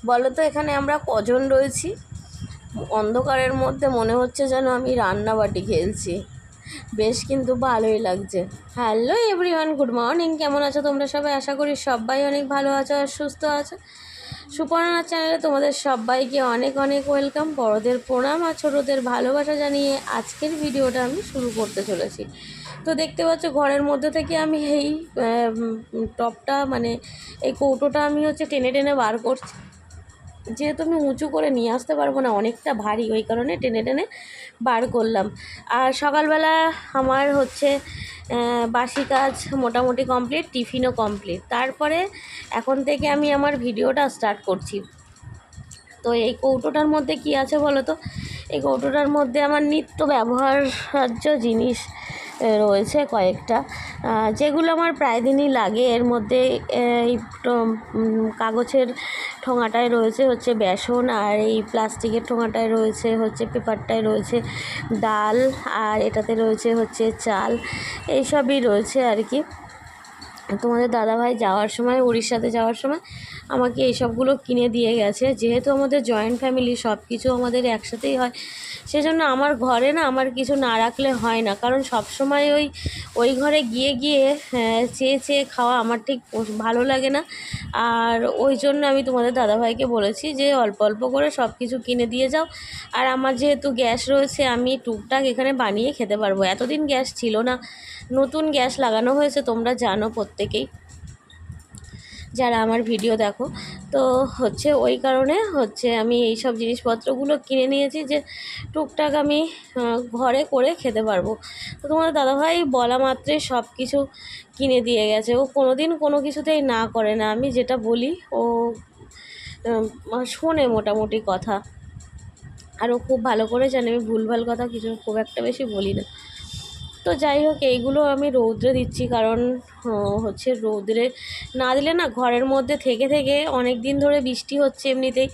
বলো তো এখানে আমরা কজন রয়েছি? অন্ধকারের মধ্যে মনে হচ্ছে যেন আমি রান্নাবাটি খেলছি। বেশ কিন্তু ভালোই লাগছে। Hello everyone, good morning. কেমন আছো তোমরা সবাই? আশা করি সবাই অনেক ভালো আছো আর সুস্থ আছো। সুপর্ণা চ্যানেলে তোমাদের সবাইকে অনেক অনেক ওয়েলকাম। বড়দের প্রণাম আর ছোটোদের ভালোবাসা জানিয়ে আজকের ভিডিওটা আমি শুরু করতে চলেছি। তো দেখতে পাচ্ছ ঘরের মধ্যে থেকে আমি এই টপটা মানে এই কৌটোটা আমি টেনে টেনে বার করছি, যেহেতু আমি উঁচু করে নিয়ে আসতে পারবো না, অনেকটা ভারী, ওই কারণে টেনে টেনে বার করলাম। আর সকালবেলা আমার বাসি কাজ মোটামুটি কমপ্লিট, টিফিনও কমপ্লিট। তারপরে এখন থেকে আমি আমার ভিডিওটা স্টার্ট করছি। তো এই কৌটোটার মধ্যে কি আছে বলো তো? এই কৌটোটার মধ্যে আমার নিত্য ব্যবহার্য জিনিস রয়েছে কয়েকটা, যেগুলো আমার প্রায় দিনই লাগে। এর মধ্যে এই কাগজের ঠোঙাটায় রয়েছে বেসন, আর এই প্লাস্টিকের ঠোঙাটায় রয়েছে পেপারটায় রয়েছে ডাল, আর এটাতে রয়েছে চাল। এইসবই রয়েছে আর কি। তোমাদের দাদাভাই যাওয়ার সময়, উড়িষ্যাতে যাওয়ার সময় আমাকে এইসবগুলো কিনে দিয়ে গেছে। যেহেতু আমাদের জয়েন্ট ফ্যামিলি, সব কিছু আমাদের একসাথেই হয়, সেজন্য আমার ঘরে না আমার কিছু না রাখলে হয় না। কারণ সব সময় ওই ঘরে গিয়ে গিয়ে চেয়ে চেয়ে খাওয়া আমার ঠিক ভালো লাগে না। আর ওই জন্য আমি তোমাদের দাদাভাইকে বলেছি যে অল্প অল্প করে সব কিছু কিনে দিয়ে যাও। আর আমার যেহেতু গ্যাস রয়েছে, আমি টুকটাক এখানে বানিয়ে খেতে পারবো। এতদিন গ্যাস ছিল না, নতুন গ্যাস লাগানো হয়েছে, তোমরা জানো প্রত্যেকেই যারা আমার ভিডিও দেখো। তো ওই কারণে আমি এই সব জিনিসপত্রগুলো কিনে নিয়েছি যে টুকটাক আমি ঘরে করে খেতে পারবো। তো তোমার দাদাভাই বলা মাত্রই সব কিছু কিনে দিয়ে গেছে। ও কোনো দিন কোনো কিছুতেই না করে না, আমি যেটা বলি ও শোনে মোটামুটি কথা। আর ও খুব ভালো করে জানে আমি ভুলভাল কথা কিছু খুব একটা বেশি বলি না। তো যাই হোক, এইগুলো আমি রৌদ্রে দিচ্ছি, কারণ রৌদ্রে না দিলে না ঘরের মধ্যে থেকে থেকে, অনেক দিন ধরে বৃষ্টি হচ্ছে এমনিতেই,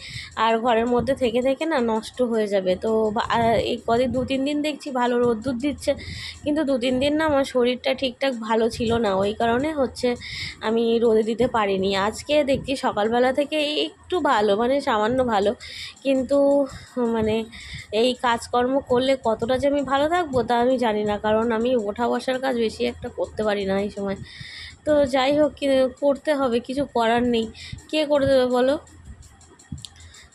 আর ঘরের মধ্যে থেকে থেকে না নষ্ট হয়ে যাবে। তো এই কদিন 2-3 দিন দেখছি ভালো রোদ্দুর দিচ্ছে, কিন্তু 2-3 দিন না আমার শরীরটা ঠিকঠাক ভালো ছিল না, ওই কারণে আমি রোদে দিতে পারিনি। আজকে দেখছি সকালবেলা থেকে একটু ভালো, মানে সামান্য ভালো, কিন্তু মানে এই কাজকর্ম করলে কতটা যে আমি ভালো থাকবো তা আমি জানি না, কারণ আমি ওঠা বসার কাজ বেশি একটা করতে পারি না এই সময়। তো যাই হোক, করতে হবে, কিছু করার নেই, কে করে দেবে বলো?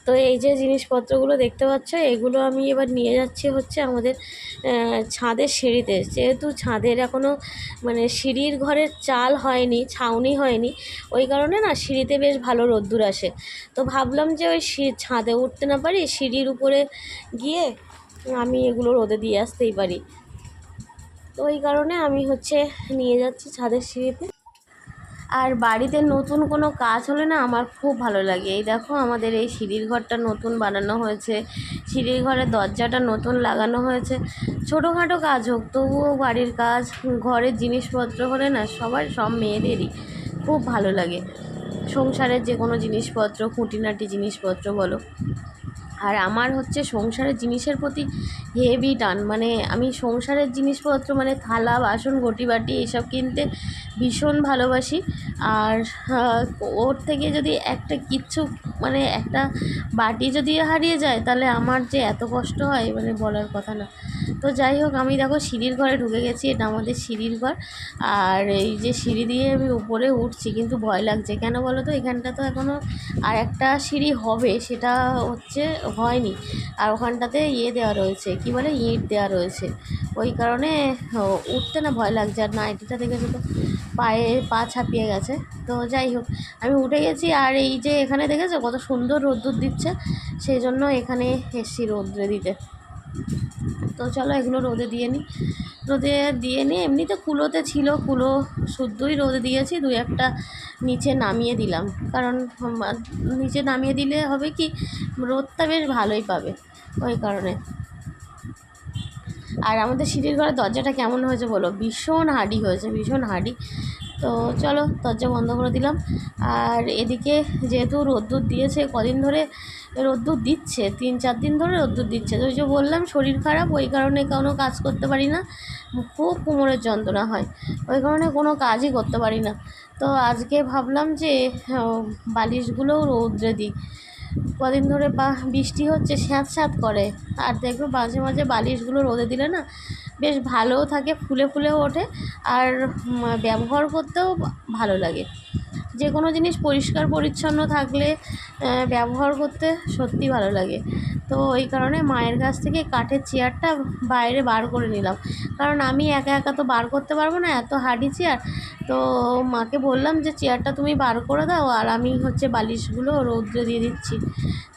তো এই যে জিনিসপত্রগুলো দেখতে পাচ্ছ, এগুলো আমি এবার নিয়ে যাচ্ছি আমাদের ছাদের সিঁড়িতে। যেহেতু ছাদের এখনও মানে সিঁড়ির ঘরের চাল হয়নি, ছাউনি হয়নি, ওই কারণে না সিঁড়িতে বেশ ভালো রোদ্দুর আসে। তো ভাবলাম যে ওই ছাদে উঠতে না পারি, সিঁড়ির উপরে গিয়ে আমি এগুলো রোদে দিয়ে আসতেই পারি। তো ওই কারণে আমি নিয়ে যাচ্ছি ছাদের সিঁড়িতে। আর বাড়িতে নতুন কোনো কাজ হলে না আমার খুব ভালো লাগে। এই দেখো আমাদের এই সিঁড়ির ঘরটা নতুন বানানো হয়েছে, সিঁড়ির ঘরের দরজাটা নতুন লাগানো হয়েছে। ছোটোখাটো কাজ হোক, তবুও বাড়ির কাজ, ঘরের জিনিসপত্র হলে না সব মেয়েদেরই খুব ভালো লাগে। সংসারের যে কোনো জিনিসপত্র, খুঁটিনাটি জিনিসপত্র বলো। আর আমার সংসারের জিনিসের প্রতি হেভি টান, মানে আমি সংসারের জিনিসপত্র মানে থালা বাসন ঘটি বাটি এইসব কিনতে ভীষণ ভালোবাসি। আর ওর থেকে যদি একটা কিচ্ছু মানে একটা বাটি যদি হারিয়ে যায়, তাহলে আমার যে এত কষ্ট হয় মানে বলার কথা না। তো যাই হোক, আমি দেখো সিঁড়ির ঘরে ঢুকে গেছি, এটা আমাদের সিঁড়ির ঘর। আর এই যে সিঁড়ি দিয়ে আমি উপরে উঠছি, কিন্তু ভয় লাগছে কেন বলো তো? এখানটা তো এখনও আর একটা সিঁড়ি হবে, সেটা হয়নি। আর ওখানটাতে দেওয়া রয়েছে, কি বলে, ইট দেওয়া রয়েছে, ওই কারণে উঠতে না ভয় লাগছে। আর নাইটিটা দেখেছো তো, পা ছাপিয়ে গেছে। তো যাই হোক, আমি উঠে গেছি। আর এই যে এখানে দেখেছো কত সুন্দর রোদ্দুর দিচ্ছে, সেই জন্য এখানে এসছি রোদ্রে দিতে। তো চলো এগুলো রোদে দিয়ে নিই। এমনিতে কুলোতে ছিল, কুলো শুদ্ধই রোদে দিয়েছি, 2-1টা নিচে নামিয়ে দিলাম, কারণ নিচে নামিয়ে দিলে হবে কি, রোদটা বেশ ভালোই পাবে, ওই কারণে। আর আমাদের সিঁড়ির ঘরের দরজাটা কেমন হয়েছে বলো? ভীষণ হার্ডি হয়েছে, ভীষণ হার্ডি। তো চলো দরজা বন্ধ করে দিলাম। আর এদিকে যেহেতু রোদ্দুর দিয়েছে, কদিন ধরে রোদ্দুর দিচ্ছে, 3-4 দিন ধরে রোদ্দুর দিচ্ছে। তো ওই যে বললাম শরীর খারাপ, ওই কারণে কোনো কাজ করতে পারি না, খুব কোমরের যন্ত্রণা হয়, ওই কারণে কোনো কাজই করতে পারি না। তো আজকে ভাবলাম যে বালিশগুলোও রৌদ্রে দিই, কদিন ধরে বৃষ্টি হচ্ছে, স্যাঁত স্যাঁত করে। আর দেখবে মাঝে মাঝে বালিশগুলো রোদে দিলে না বেশ ভালোও থাকে, ফুলে ফুলেও ওঠে, আর ব্যবহার করতেও ভালো লাগে। যে কোনো জিনিস পরিষ্কার পরিচ্ছন্ন থাকলে ব্যবহার করতে সত্যি ভালো লাগে। তো ওই কারণে মায়ের কাছ থেকে কাঠের চেয়ারটা বাইরে বার করে নিলাম, কারণ আমি একা একা তো বার করতে পারবো না, এত হার্ডি চেয়ার। তো মাকে বললাম যে চেয়ারটা তুমি বার করে দাও, আর আমি বালিশগুলো রৌদ্রে দিয়ে দিচ্ছি।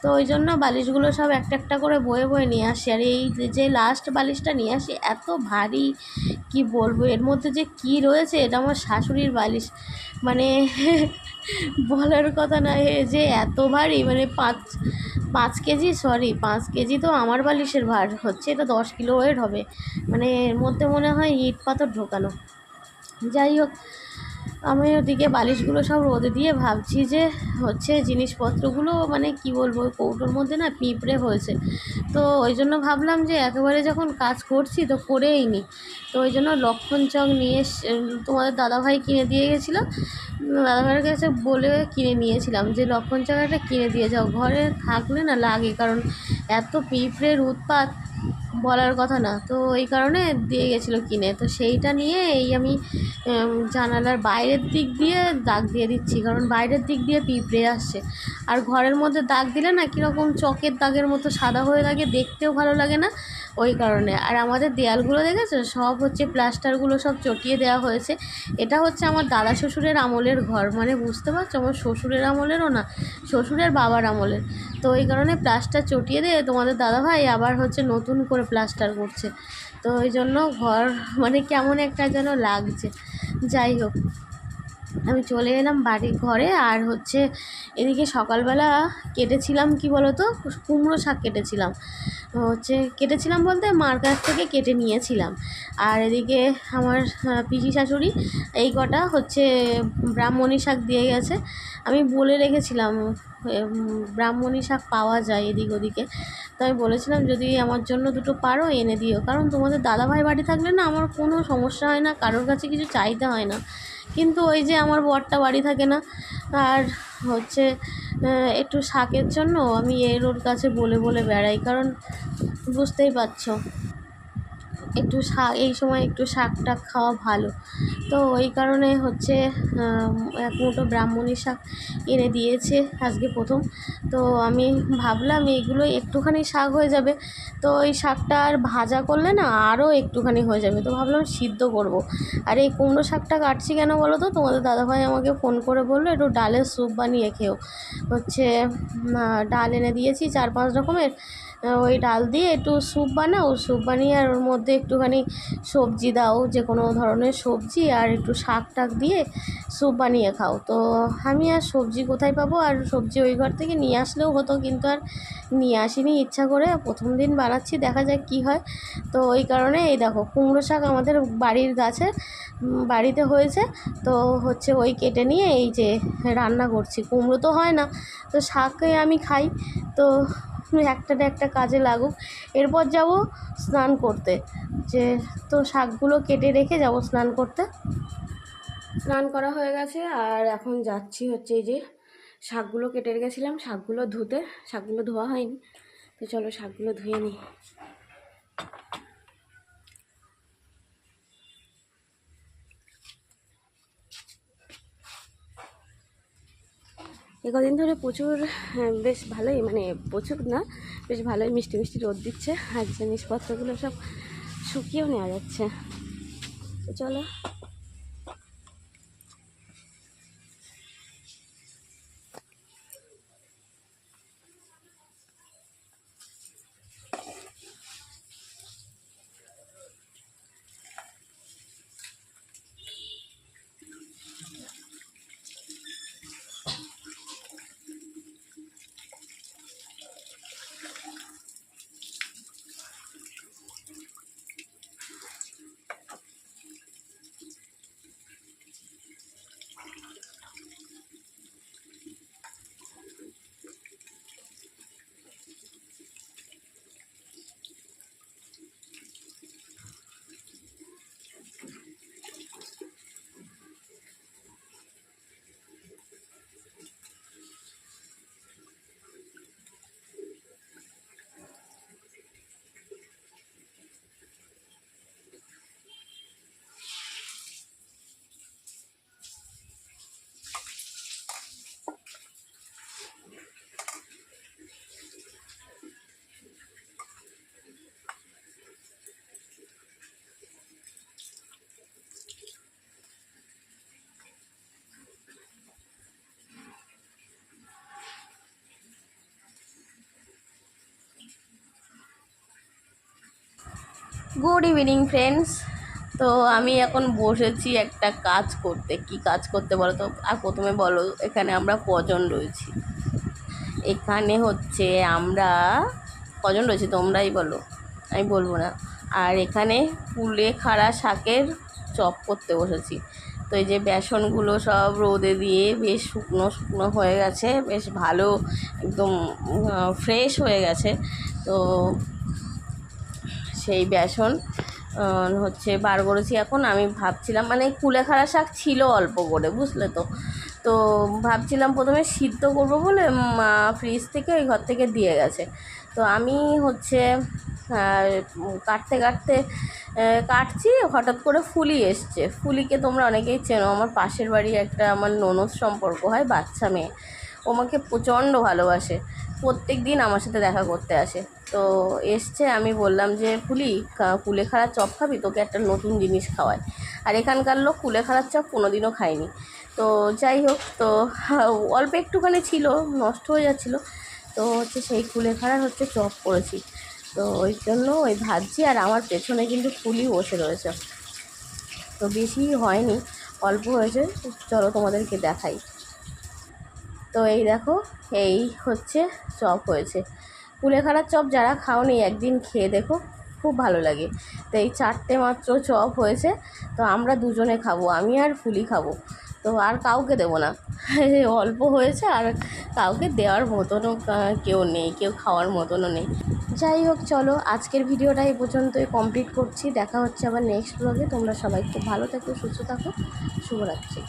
তো ওই জন্য বালিশগুলো সব একটা একটা করে বয়ে বয়ে নিয়ে আসি। আর এই যে লাস্ট বালিশটা নিয়ে আসি, এত ভারী, কি বলবো, এর মধ্যে যে কি রয়েছে, এটা আমার শাশুড়ির বালিশ, মানে বলার কথা না, এ যে এত ভারী, মানে 5 কেজি তো আমার বালিশের ভার হচ্ছে, এটা 10 কিলো ওয়েট হবে, মানে এর মধ্যে মনে হয় ইট পাথর ঢোকানো। যাই হোক, আমি ওদিকে বালিশগুলো সব রোদে দিয়ে ভাবছি যে জিনিসপত্রগুলো, মানে কি বলবো, ওই কৌটোর মধ্যে না পিঁপড়ে হয়েছে। তো ওই জন্য ভাবলাম যে একেবারে যখন কাজ করছি তো করেই নিই। তো ওই জন্য লক্ষণ চক নিয়ে তোমাদের দাদাভাই কিনে দিয়ে গেছিলো, দাদাভাইয়ের কাছে বলে কিনে নিয়েছিলাম যে লক্ষণ চক একটা কিনে দিয়ে যাও, ঘরে থাকলে না লাগে, কারণ এত পিঁপড়ের উৎপাত বলার কথা না। তো এই কারণে দিয়ে গেছিলো কিনে, তো সেইটা নিয়ে আমি জানালার বাইরের দিক দিয়ে দাগ দিয়ে দিচ্ছি, কারণ বাইরের দিক দিয়ে পিঁপড়ে আসছে। আর ঘরের মধ্যে দাগ দিলে না কীরকম চকের দাগের মতো সাদা হয়ে লাগে, দেখতেও ভালো লাগে না, ওই কারণে। আর আমাদের দেয়ালগুলো দেখেছো, সব প্লাস্টারগুলো সব চটিয়ে দেওয়া হয়েছে। এটা আমার দাদা শ্বশুরের আমলের ঘর, মানে বুঝতে পারছো, আমার শ্বশুরের আমলেরও না, শ্বশুরের বাবার আমলের। তো এই কারণে প্লাস্টার চটিয়ে দিয়ে তোমাদের দাদাভাই আবার নতুন করে প্লাস্টার করছে। তো ওই জন্য ঘর মানে কেমন একটা যেন লাগছে। যাই হোক, আমি চলে এলাম ঘরে। আর এদিকে সকালবেলা কেটেছিলাম, কি বলো তো, কুমড়ো শাক কেটেছিলাম। কেটেছিলাম বলতে মার কাছ থেকে কেটে নিয়েছিলাম। আর এদিকে আমার পিসি শাশুড়ি এই কটা ব্রাহ্মণী শাক দিয়ে গেছে। আমি বলে রেখেছিলাম ব্রাহ্মণী শাক পাওয়া যায় এদিক ওদিকে, তো আমি বলেছিলাম যদি আমার জন্য দুটো পারো এনে দিও, কারণ তোমাদের দাদাভাই বাড়ি থাকলে না আমার কোনো সমস্যা হয় না, কারোর কাছে কিছু চাইতে হয় না। কিন্তু ওই যে আমার বরটা বাড়ি থাকে না, আর একটু শাকের জন্য আমি ওর কাছে বলে বলে বেড়াই, কারণ বুঝতেই পারছো একটু শাক, এই সময় একটু শাক টাক খাওয়া ভালো। তো ওই কারণে এক মুঠো ব্রাহ্মণী শাক এনে দিয়েছে আজকে প্রথম। তো আমি ভাবলাম এইগুলো একটুখানি শাক হয়ে যাবে, তো ওই শাকটা আর ভাজা করলে না আরও একটুখানি হয়ে যাবে, তো ভাবলাম সিদ্ধ করব। আর এই কুমড়ো শাকটা কাটছি কেন বলো তো, তোমাদের দাদাভাই আমাকে ফোন করে বললো একটু ডালের স্যুপ বানিয়ে খেও। ডাল এনে দিয়েছি 4-5 রকমের, ওই ডাল দিয়ে একটু স্যুপ বানাও, স্যুপ বানিয়ে আর ওর মধ্যে একটুখানি সবজি দাও, যে কোনো ধরনের সবজি, আর একটু শাক টাক দিয়ে স্যুপ বানিয়ে খাও। তো আমি আর সবজি কোথায় পাবো, আর সবজি ওই ঘর থেকে নিয়ে আসলেও হতো, কিন্তু আর নিয়ে আসিনি ইচ্ছা করে, প্রথম দিন বানাচ্ছি, দেখা যাক কী হয়। তো ওই কারণে এই দেখো কুমড়ো শাক আমাদের বাড়ির গাছে বাড়িতে হয়েছে, তো ওই কেটে নিয়ে এই যে রান্না করছি। কুমড়ো তো হয় না, তো শাকে আমি খাই, তো একটা না একটা কাজে লাগুক। এরপর যাব স্নান করতে, তো শাকগুলো কেটে রেখে যাব স্নান করতে। স্নান করা হয়ে গেছে, আর এখন যাচ্ছি এই যে শাকগুলো কেটে রেখেছিলাম, শাকগুলো ধুতে। শাকগুলো ধোয়া হয়নি, তো চলো শাকগুলো ধুয়ে নিই। কদিন ধরে প্রচুর বেশ ভালোই, মানে প্রচুর না, বেশ ভালোই মিষ্টি মিষ্টি রোদ দিচ্ছে, আর জিনিসপত্রগুলো সব শুকিয়েও নেওয়া যাচ্ছে। তো চলো। Good evening friends. তো আমি এখন বসেছি একটা কাজ করতে। কি কাজ করতে বলো তো? আর প্রথমে বলো এখানে আমরা কজন রয়েছি? এখানে হচ্ছে আমরা কজন রয়েছি তোমরাই বলো, আমি বলবো না। আর এখানে কুলেখাড়া শাকের চপ করতে বসেছি। তো এই যে বেসনগুলো সব রোদে দিয়ে বেশ শুকনো শুকনো হয়ে গেছে, বেশ ভালো একদম ফ্রেশ হয়ে গেছে। তো সেই বেসন হচ্ছে বার করেছি এখন। আমি ভাবছিলাম মানে কুলেখাড়া শাক ছিল অল্প করে, বুঝলে তো। তো ভাবছিলাম প্রথমে সিদ্ধ করবো বলে মা ফ্রিজ থেকে ওই ঘর থেকে দিয়ে গেছে। তো আমি হচ্ছে কাটতে কাটতে কাটছি, হঠাৎ করে ফুলি এসছে। ফুলিকে তোমরা অনেকেই চেনো, আমার পাশের বাড়ি একটা আমার ননদ সম্পর্ক হয়, বাচ্চা মেয়ে। ও আমাকে প্রচণ্ড ভালোবাসে, প্রত্যেক দিন আমার সাথে দেখা করতে আসে। তো এসছে, আমি বললাম যে ফুলি কুলেখাড়ার চপ খাবি, তোকে একটা নতুন জিনিস খাওয়ায়। আর এখানকার লোক কুলেখাড়ার চপ কোনোদিনও খায়নি। তো যাই হোক, তো অল্প একটুখানি ছিল, নষ্ট হয়ে যাচ্ছিলো। তো হচ্ছে সেই কুলেখাড়ার হচ্ছে চপ করেছি। তো ওই জন্য ওই ভাজছি, আর আমার পেছনে কিন্তু ফুলি বসে রয়েছে। তো বেশি হয়নি, অল্প হয়েছে। চলো তোমাদেরকে দেখাই। তো এই দেখো, এই হচ্ছে চপ হয়েছে। কুলেখাড়ার চপ যারা খাওনি একদিন খেয়ে দেখো, খুব ভালো লাগে। তো এই 4টে মাত্র চপ হয়েছে। তো আমরা দুজনে খাবো, আমি আর ফুলি খাবো। তো আর কাউকে দেবো না। অল্প হয়েছে, আর কাউকে দেওয়ার মতনও কেউ নেই, কেউ খাওয়ার মতনও নেই। যাই হোক, চলো আজকের ভিডিওটা এই পর্যন্তই কমপ্লিট করছি। দেখা হচ্ছে আবার নেক্সট ব্লগে। তোমরা সবাই খুব ভালো থাকো, সুস্থ থাকো। শুভরাত্রি।